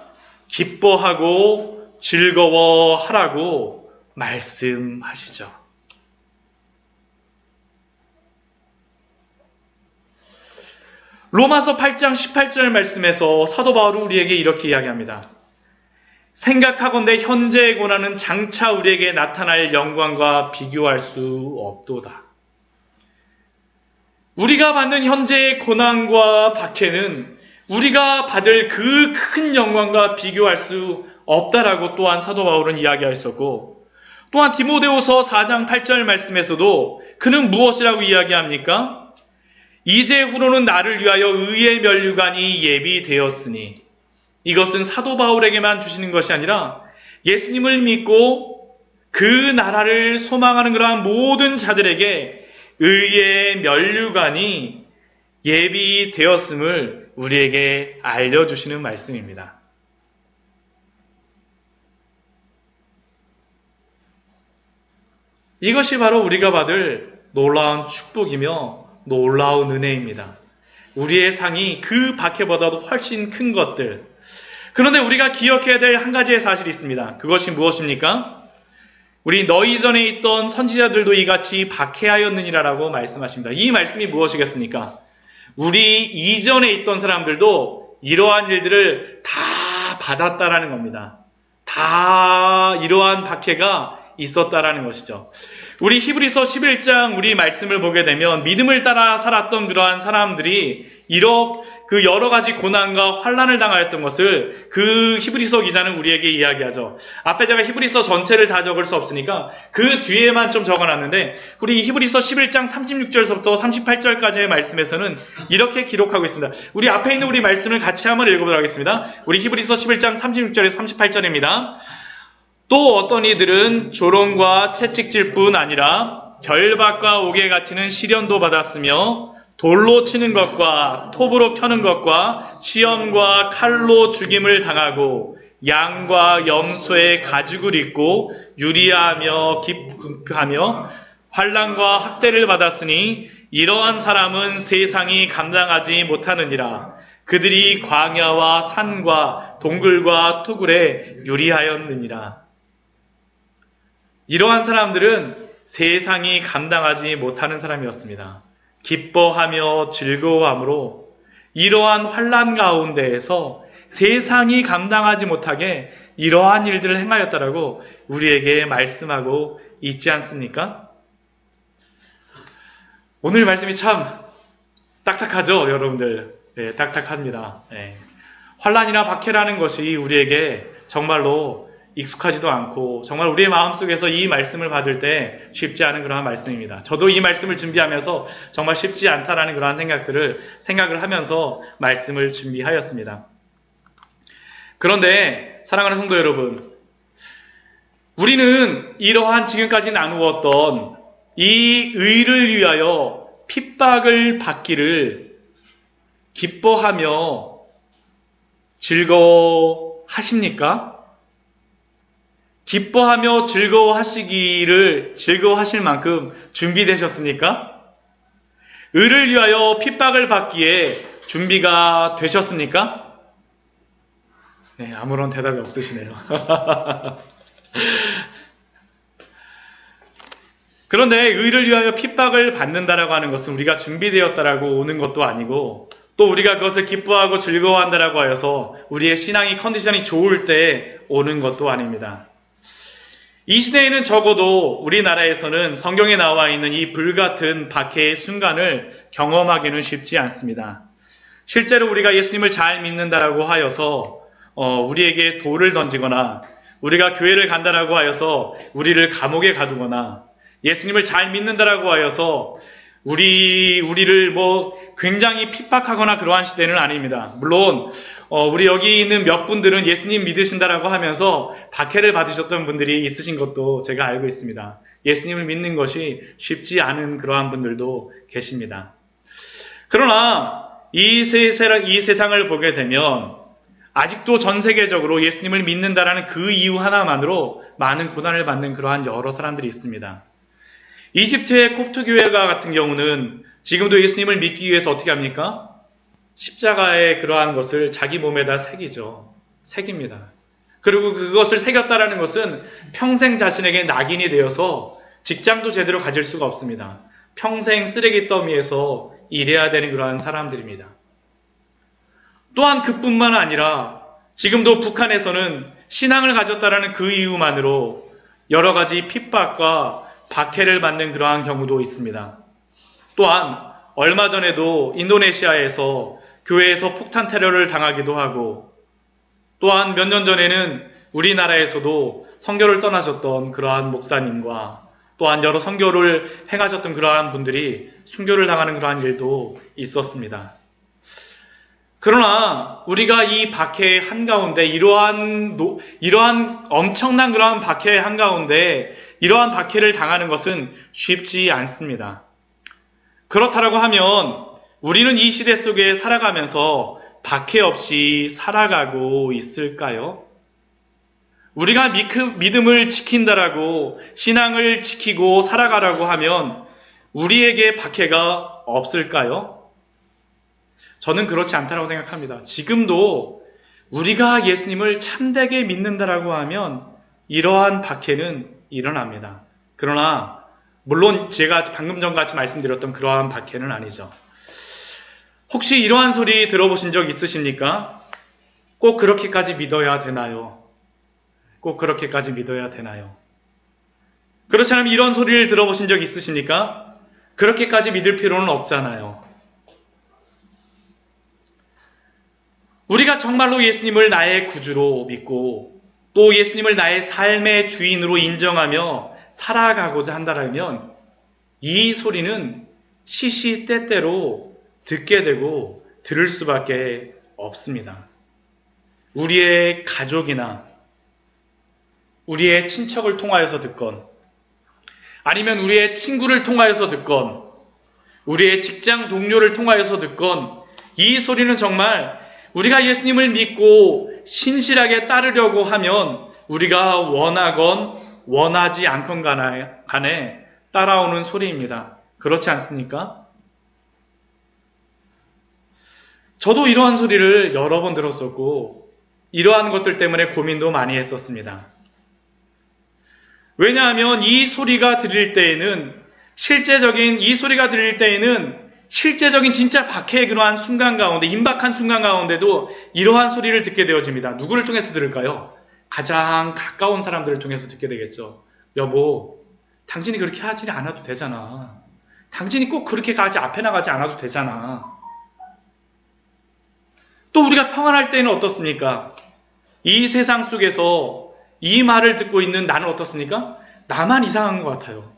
기뻐하고 즐거워하라고 말씀하시죠. 로마서 8장 18절 말씀에서 사도 바울은 우리에게 이렇게 이야기합니다. 생각하건대 현재의 고난은 장차 우리에게 나타날 영광과 비교할 수 없도다. 우리가 받는 현재의 고난과 박해는 우리가 받을 그 큰 영광과 비교할 수 없다라고 또한 사도 바울은 이야기하였었고, 또한 디모데후서 4장 8절 말씀에서도 그는 무엇이라고 이야기합니까? 이제후로는 나를 위하여 의의 면류관이 예비되었으니, 이것은 사도 바울에게만 주시는 것이 아니라 예수님을 믿고 그 나라를 소망하는 그러한 모든 자들에게 의의 면류관이 예비되었음을 우리에게 알려주시는 말씀입니다. 이것이 바로 우리가 받을 놀라운 축복이며 놀라운 은혜입니다. 우리의 상이 그 박해보다도 훨씬 큰 것들. 그런데 우리가 기억해야 될 한 가지의 사실이 있습니다. 그것이 무엇입니까? 우리 너희 전에 있던 선지자들도 이같이 박해하였느니라라고 말씀하십니다. 이 말씀이 무엇이겠습니까? 우리 이전에 있던 사람들도 이러한 일들을 다 받았다라는 겁니다. 다 이러한 박해가 있었다라는 것이죠. 우리 히브리서 11장 우리 말씀을 보게 되면 믿음을 따라 살았던 그러한 사람들이 그 여러 가지 고난과 환난을 당하였던 것을 그 히브리서 기자는 우리에게 이야기하죠. 앞에 제가 히브리서 전체를 다 적을 수 없으니까 그 뒤에만 좀 적어놨는데, 우리 히브리서 11장 36절서부터 38절까지의 말씀에서는 이렇게 기록하고 있습니다. 우리 앞에 있는 우리 말씀을 같이 한번 읽어보도록 하겠습니다. 우리 히브리서 11장 36절에서 38절입니다. 또 어떤 이들은 조롱과 채찍질 뿐 아니라 결박과 옥에 갇히는 시련도 받았으며, 돌로 치는 것과 톱으로 켜는 것과 시험과 칼로 죽임을 당하고 양과 염소의 가죽을 입고 유리하며 기쁘하며 환난과 학대를 받았으니, 이러한 사람은 세상이 감당하지 못하느니라. 그들이 광야와 산과 동굴과 토굴에 유리하였느니라. 이러한 사람들은 세상이 감당하지 못하는 사람이었습니다. 기뻐하며 즐거워함으로 이러한 환난 가운데에서 세상이 감당하지 못하게 이러한 일들을 행하였다라고 우리에게 말씀하고 있지 않습니까? 오늘 말씀이 참 딱딱하죠, 여러분들. 네, 딱딱합니다. 네. 환난이나 박해라는 것이 우리에게 정말로 익숙하지도 않고 정말 우리의 마음속에서 이 말씀을 받을 때 쉽지 않은 그러한 말씀입니다. 저도 이 말씀을 준비하면서 정말 쉽지 않다라는 그러한 생각을 하면서 말씀을 준비하였습니다. 그런데 사랑하는 성도 여러분, 우리는 이러한 지금까지 나누었던 이 의를 위하여 핍박을 받기를 기뻐하며 즐거워하십니까? 기뻐하며 즐거워하실 만큼 준비되셨습니까? 의를 위하여 핍박을 받기에 준비가 되셨습니까? 네, 아무런 대답이 없으시네요. 그런데 의를 위하여 핍박을 받는다라고 하는 것은 우리가 준비되었다라고 오는 것도 아니고, 또 우리가 그것을 기뻐하고 즐거워한다라고 하여서 우리의 신앙이 컨디션이 좋을 때 오는 것도 아닙니다. 이 시대에는 적어도 우리나라에서는 성경에 나와 있는 이 불같은 박해의 순간을 경험하기는 쉽지 않습니다. 실제로 우리가 예수님을 잘 믿는다라고 하여서 우리에게 돌을 던지거나, 우리가 교회를 간다라고 하여서 우리를 감옥에 가두거나, 예수님을 잘 믿는다라고 하여서 우리를 굉장히 핍박하거나 그러한 시대는 아닙니다. 물론 우리 여기 있는 몇 분들은 예수님 믿으신다라고 하면서 박해를 받으셨던 분들이 있으신 것도 제가 알고 있습니다. 예수님을 믿는 것이 쉽지 않은 그러한 분들도 계십니다. 그러나 이 세상을 보게 되면 아직도 전 세계적으로 예수님을 믿는다라는 그 이유 하나만으로 많은 고난을 받는 그러한 여러 사람들이 있습니다. 이집트의 콥트 교회가 같은 경우는 지금도 예수님을 믿기 위해서 어떻게 합니까? 십자가의 그러한 것을 자기 몸에다 새깁니다. 그리고 그것을 새겼다라는 것은 평생 자신에게 낙인이 되어서 직장도 제대로 가질 수가 없습니다. 평생 쓰레기 더미에서 일해야 되는 그러한 사람들입니다. 또한 그뿐만 아니라 지금도 북한에서는 신앙을 가졌다라는 그 이유만으로 여러 가지 핍박과 박해를 받는 그러한 경우도 있습니다. 또한 얼마 전에도 인도네시아에서 교회에서 폭탄 테러를 당하기도 하고, 또한 몇 년 전에는 우리나라에서도 선교를 떠나셨던 그러한 목사님과 또한 여러 선교를 행하셨던 그러한 분들이 순교를 당하는 그러한 일도 있었습니다. 그러나 우리가 이 박해 한가운데 이러한 엄청난 그러한 박해 한가운데 이러한 박해를 당하는 것은 쉽지 않습니다. 그렇다라고 하면 우리는 이 시대 속에 살아가면서 박해 없이 살아가고 있을까요? 우리가 믿음을 지킨다라고 신앙을 지키고 살아가라고 하면 우리에게 박해가 없을까요? 저는 그렇지 않다고 생각합니다. 지금도 우리가 예수님을 참되게 믿는다라고 하면 이러한 박해는 일어납니다. 그러나 물론 제가 방금 전같이 말씀드렸던 그러한 박해는 아니죠. 혹시 이러한 소리 들어보신 적 있으십니까? 꼭 그렇게까지 믿어야 되나요? 꼭 그렇게까지 믿어야 되나요? 그렇지 않으면 이런 소리를 들어보신 적 있으십니까? 그렇게까지 믿을 필요는 없잖아요. 우리가 정말로 예수님을 나의 구주로 믿고 또 예수님을 나의 삶의 주인으로 인정하며 살아가고자 한다면 이 소리는 시시때때로 듣게 되고 들을 수밖에 없습니다. 우리의 가족이나 우리의 친척을 통하여서 듣건 아니면 우리의 친구를 통하여서 듣건 우리의 직장 동료를 통하여서 듣건 이 소리는 정말 우리가 예수님을 믿고 신실하게 따르려고 하면 우리가 원하건 원하지 않건 간에 따라오는 소리입니다. 그렇지 않습니까? 저도 이러한 소리를 여러 번 들었었고 이러한 것들 때문에 고민도 많이 했었습니다. 왜냐하면 이 소리가 들릴 때에는 실제적인 진짜 박해의 그러한 순간 가운데 임박한 순간 가운데도 이러한 소리를 듣게 되어집니다. 누구를 통해서 들을까요? 가장 가까운 사람들을 통해서 듣게 되겠죠. 여보, 당신이 그렇게 하지 않아도 되잖아. 당신이 꼭 그렇게까지 앞에 나가지 않아도 되잖아. 또 우리가 평안할 때는 어떻습니까? 이 세상 속에서 이 말을 듣고 있는 나는 어떻습니까? 나만 이상한 것 같아요.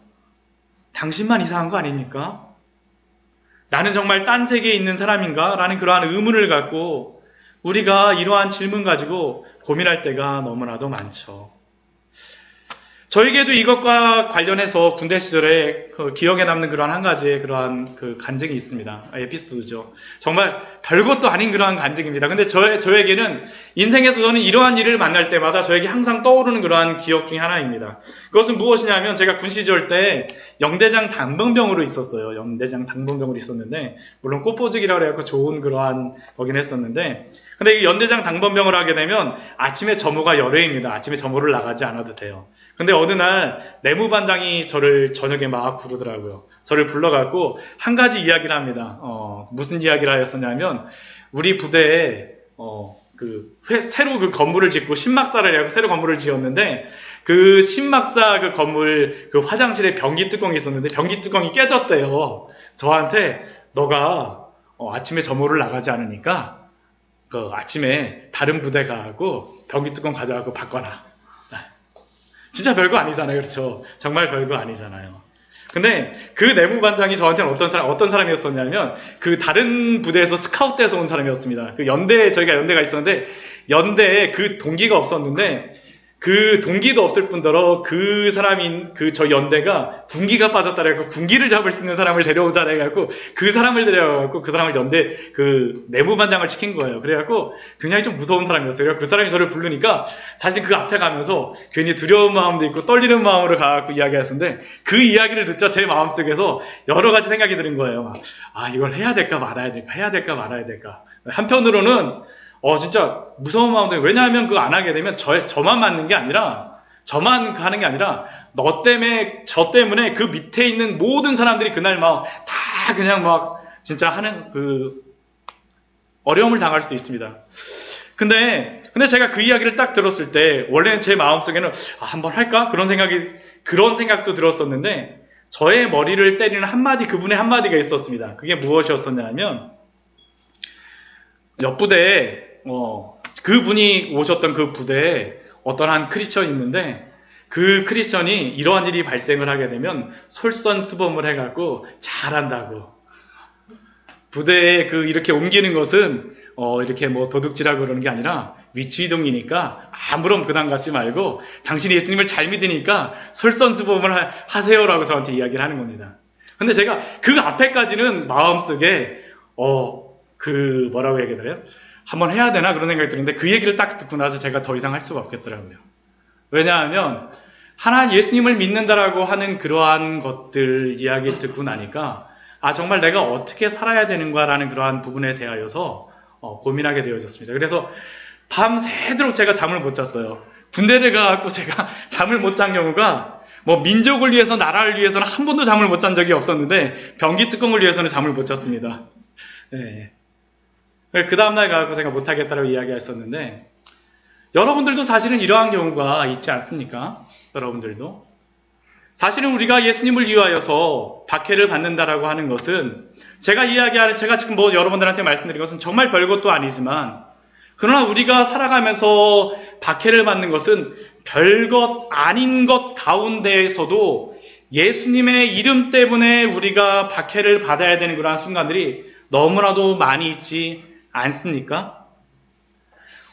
당신만 이상한 거 아닙니까? 나는 정말 딴 세계에 있는 사람인가? 라는 그러한 의문을 갖고 우리가 이러한 질문 가지고 고민할 때가 너무나도 많죠. 저에게도 이것과 관련해서 군대 시절에 기억에 남는 그러한 한 가지의 그러한 간증이 있습니다. 에피소드죠. 정말 별것도 아닌 그러한 간증입니다. 근데 저에게는 인생에서 저는 이러한 일을 만날 때마다 저에게 항상 떠오르는 그러한 기억 중에 하나입니다. 그것은 무엇이냐면 제가 군 시절 때 영대장 당번병으로 있었어요. 영대장 당번병으로 있었는데 물론 꽃보직이라고 해서 좋은 그러한 거긴 했었는데 근데 이 연대장 당번병을 하게 되면 아침에 점호가 열흘입니다. 아침에 점호를 나가지 않아도 돼요. 근데 어느 날 내무반장이 저를 저녁에 막 부르더라고요. 저를 불러갖고 한 가지 이야기를 합니다. 무슨 이야기를 하였었냐면 우리 부대에 새로 그 건물을 짓고 신막사를 해갖고 새로 건물을 지었는데 그 신막사 그 건물 그 화장실에 변기 뚜껑이 있었는데 변기 뚜껑이 깨졌대요. 저한테 너가 아침에 점호를 나가지 않으니까 아침에 다른 부대 가고 변기 뚜껑 가져가고 바꿔놔. 진짜 별거 아니잖아요. 그렇죠? 정말 별거 아니잖아요. 근데 그 내무반장이 저한테는 어떤 사람이었었냐면 그 다른 부대에서 스카웃돼서 온 사람이었습니다. 저희가 연대가 있었는데 연대에 그 동기가 없었는데 그 동기도 없을 뿐더러 저 연대가 군기가 빠졌다 그래갖고 군기를 잡을 수 있는 사람을 데려오자 그래갖고 그 사람을 데려와갖고 그 사람을 연대 내무반장을 시킨 거예요. 그래갖고 굉장히 좀 무서운 사람이었어요. 그래서 그 사람이 저를 부르니까 사실 그 앞에 가면서 괜히 두려운 마음도 있고 떨리는 마음으로 가갖고 이야기하셨는데 그 이야기를 듣자 제 마음속에서 여러 가지 생각이 드는 거예요. 이걸 해야 될까 말아야 될까. 한편으로는 진짜 무서운 마음도 왜냐하면 그거 안 하게 되면 저만 맞는 게 아니라 저만 하는 게 아니라 저 때문에 그 밑에 있는 모든 사람들이 그날 다 그냥 진짜 하는 어려움을 당할 수도 있습니다. 근데 제가 그 이야기를 딱 들었을 때 원래는 제 마음속에는 한번 할까? 그런 생각도 들었었는데 저의 머리를 때리는 그분의 한마디가 있었습니다. 그게 무엇이었었냐면 옆 부대에 그분이 오셨던 그 부대에 어떤 한 크리스천이 있는데 그 크리스천이 이러한 일이 발생을 하게 되면 솔선수범을 해갖고 잘한다고. 부대에 이렇게 옮기는 것은 이렇게 뭐 도둑질하고 그러는 게 아니라 위치이동이니까 아무런 부담 갖지 말고 당신이 예수님을 잘 믿으니까 솔선수범을 하세요라고 저한테 이야기를 하는 겁니다. 근데 제가 그 앞에까지는 마음속에 뭐라고 얘기해야 되나요? 한번 해야 되나 그런 생각이 드는데 그 얘기를 딱 듣고 나서 제가 더 이상 할 수가 없겠더라고요. 왜냐하면 하나님 예수님을 믿는다라고 하는 그러한 것들 이야기 듣고 나니까 정말 내가 어떻게 살아야 되는가라는 그러한 부분에 대하여서 고민하게 되어졌습니다. 그래서 밤새도록 제가 잠을 못 잤어요. 군대를 가갖고 제가 잠을 못 잔 경우가 뭐 민족을 위해서 나라를 위해서는 한 번도 잠을 못 잔 적이 없었는데 병기특공을 위해서는 잠을 못 잤습니다. 네. 그 다음날 가갖고 제가 못하겠다라고 이야기했었는데 여러분들도 사실은 이러한 경우가 있지 않습니까? 여러분들도 사실은 우리가 예수님을 위하여서 박해를 받는다라고 하는 것은 제가 지금 뭐 여러분들한테 말씀드린 것은 정말 별것도 아니지만 그러나 우리가 살아가면서 박해를 받는 것은 별것 아닌 것 가운데에서도 예수님의 이름 때문에 우리가 박해를 받아야 되는 그러한 순간들이 너무나도 많이 있지 않습니까?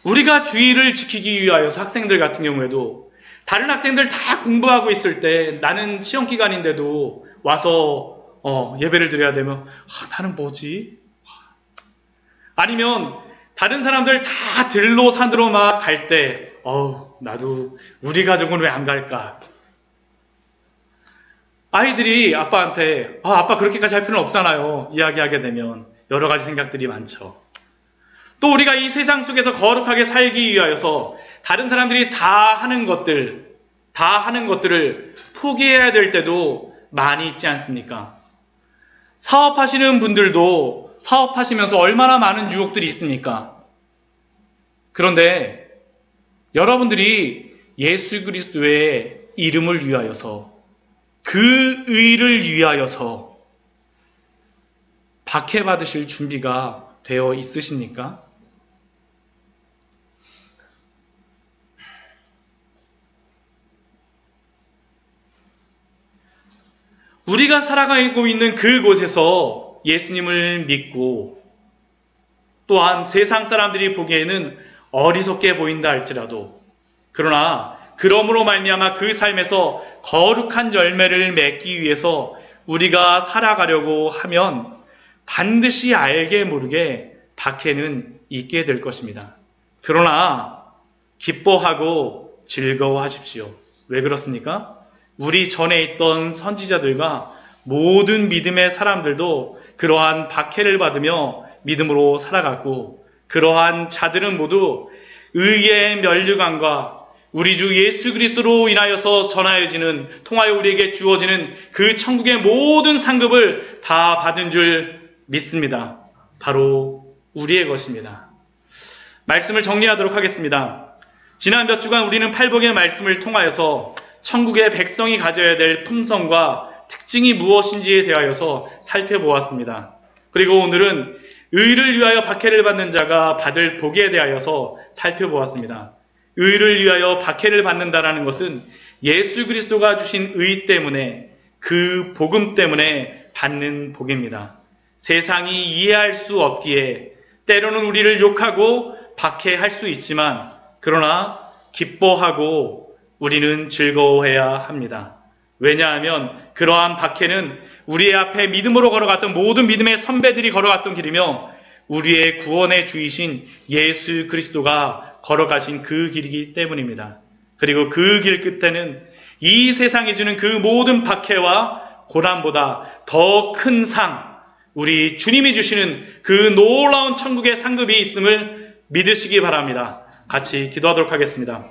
우리가 주의를 지키기 위하여서 학생들 같은 경우에도 다른 학생들 다 공부하고 있을 때 나는 시험 기간인데도 와서 예배를 드려야 되면 나는 뭐지? 아니면 다른 사람들 다 들로 산으로 막 갈 때 나도 우리 가족은 왜 안 갈까? 아이들이 아빠한테 아빠 그렇게까지 할 필요는 없잖아요. 이야기하게 되면 여러 가지 생각들이 많죠. 또 우리가 이 세상 속에서 거룩하게 살기 위하여서 다른 사람들이 다 하는 것들을 포기해야 될 때도 많이 있지 않습니까? 사업하시는 분들도 사업하시면서 얼마나 많은 유혹들이 있습니까? 그런데 여러분들이 예수 그리스도의 이름을 위하여서 그 의를 위하여서 박해받으실 준비가 되어 있으십니까? 우리가 살아가고 있는 그곳에서 예수님을 믿고 또한 세상 사람들이 보기에는 어리석게 보인다 할지라도 그러나 그러므로 말미암아 그 삶에서 거룩한 열매를 맺기 위해서 우리가 살아가려고 하면 반드시 알게 모르게 박해는 있게 될 것입니다. 그러나 기뻐하고 즐거워하십시오. 왜 그렇습니까? 우리 전에 있던 선지자들과 모든 믿음의 사람들도 그러한 박해를 받으며 믿음으로 살아갔고 그러한 자들은 모두 의의 면류관과 우리 주 예수 그리스도로 인하여서 통하여 우리에게 주어지는 그 천국의 모든 상급을 다 받은 줄 믿습니다. 바로 우리의 것입니다. 말씀을 정리하도록 하겠습니다. 지난 몇 주간 우리는 팔복의 말씀을 통하여서 천국의 백성이 가져야 될 품성과 특징이 무엇인지에 대하여서 살펴보았습니다. 그리고 오늘은 의를 위하여 박해를 받는 자가 받을 복에 대하여서 살펴보았습니다. 의를 위하여 박해를 받는다라는 것은 예수 그리스도가 주신 의 때문에 그 복음 때문에 받는 복입니다. 세상이 이해할 수 없기에 때로는 우리를 욕하고 박해할 수 있지만 그러나 기뻐하고 우리는 즐거워해야 합니다. 왜냐하면 그러한 박해는 우리의 앞에 믿음으로 걸어갔던 모든 믿음의 선배들이 걸어갔던 길이며 우리의 구원의 주이신 예수 그리스도가 걸어가신 그 길이기 때문입니다. 그리고 그 길 끝에는 이 세상이 주는 그 모든 박해와 고난보다 더 큰 상, 우리 주님이 주시는 그 놀라운 천국의 상급이 있음을 믿으시기 바랍니다. 같이 기도하도록 하겠습니다.